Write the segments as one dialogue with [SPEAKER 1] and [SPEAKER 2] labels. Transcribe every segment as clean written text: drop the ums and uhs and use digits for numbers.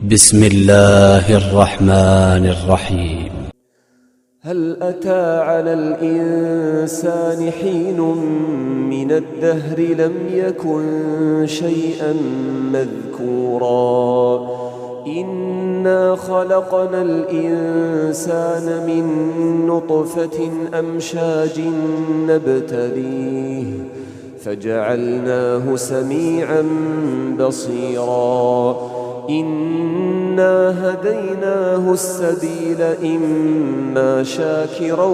[SPEAKER 1] بسم الله الرحمن الرحيم.
[SPEAKER 2] هل أتى على الإنسان حين من الدهر لم يكن شيئا مذكورا إنا خلقنا الإنسان من نطفة أمشاج نبتليه فجعلناه سميعا بصيرا إنا هديناه السبيل إما شاكرا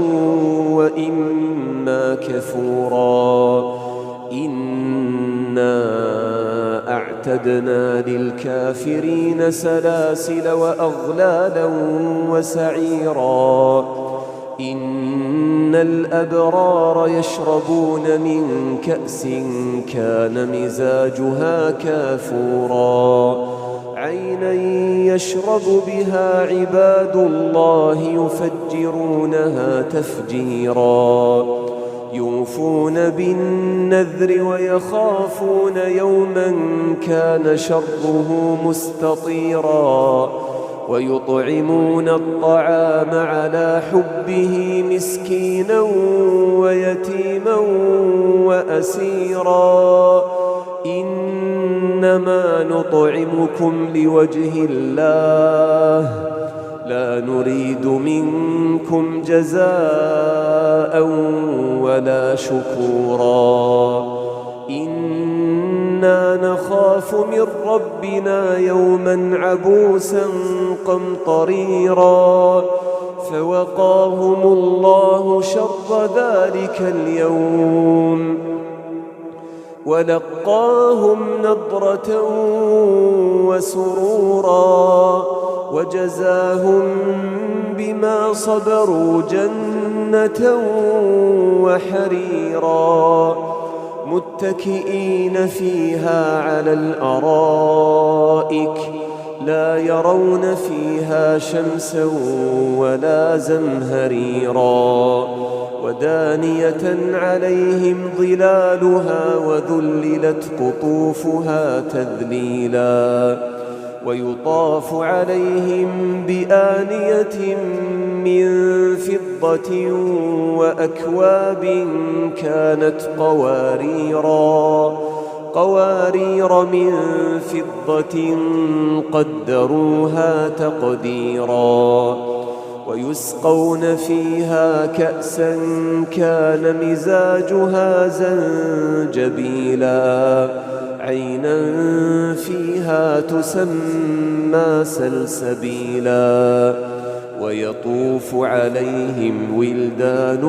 [SPEAKER 2] وإما كفورا إنا أعتدنا للكافرين سلاسل وأغلالا وسعيرا إن الأبرار يشربون من كأس كان مزاجها كافورا عينا يشرب بها عباد الله يفجرونها تفجيرا يوفون بالنذر ويخافون يوما كان شره مستطيرا ويطعمون الطعام على حبه مسكينا ويتيما وأسيرا إنما نطعمكم لوجه الله لا نريد منكم جزاء ولا شكورا إنا نخاف من ربنا يوما عبوسا قمطريرا فوقاهم الله شر ذلك اليوم ولقاهم نضرة وسرورا وجزاهم بما صبروا جنة وحريرا متكئين فيها على الأرائك لا يرون فيها شمسا ولا زمهريرا ودانية عليهم ظلالها وذللت قطوفها تذليلا ويطاف عليهم بآنية من فضة وأكواب كانت قوارير من فضة قدروها تقديرا ويسقون فيها كأسا كان مزاجها زنجبيلا عينا فيها تسمى سلسبيلا ويطوف عليهم ولدان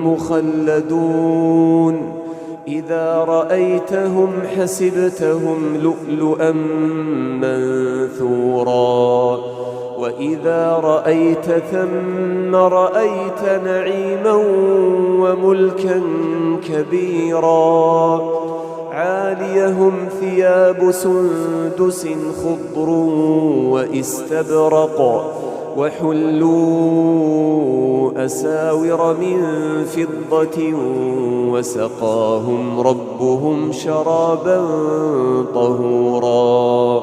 [SPEAKER 2] مخلدون إذا رأيتهم حسبتهم لؤلؤا منثورا وإذا رأيت ثم رأيت نعيما وملكا كبيرا عاليهم ثياب سندس خضر واستبرق وحلوا أساور من فضة وسقاهم ربهم شرابا طهورا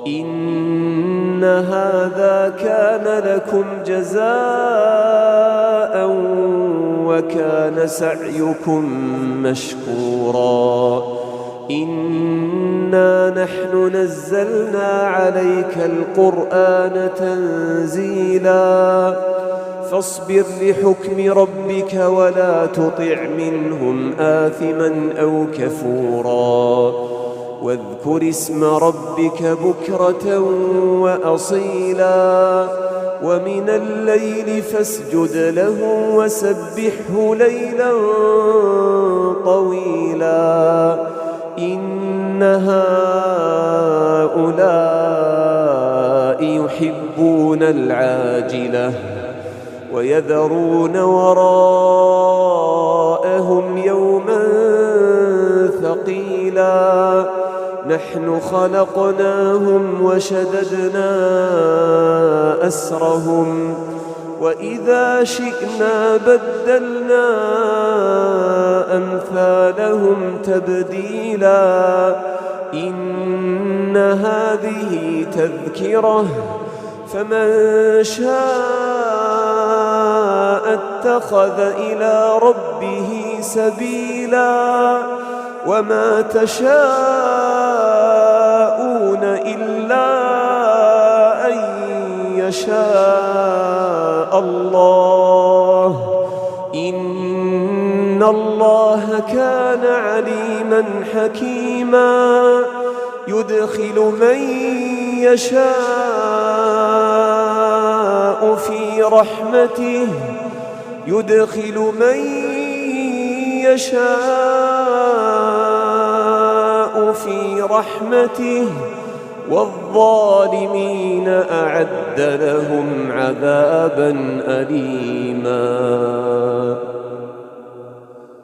[SPEAKER 2] إن هذا كان لكم جزاء وكان سعيكم مشكورا إنا نحن نزلنا عليك القرآن تنزيلا فاصبر لحكم ربك ولا تطع منهم آثما أو كفورا واذكر اسم ربك بكرة وأصيلا ومن الليل فاسجد له وسبحه ليلا طويلا إن هؤلاء يحبون العاجلة ويذرون وراءهم يوما ثقيلا نحن خلقناهم وشددنا أسرهم وإذا شئنا بدلنا أمثالهم تبديلا إن هذه تذكرة فمن شاء اتخذ إلى ربه سبيلا وما تشاءون إلا أن يشاء الله إن الله كان عليما حكيما يدخل من يشاء في رحمته والظالمين أعد لهم عذابا أليما.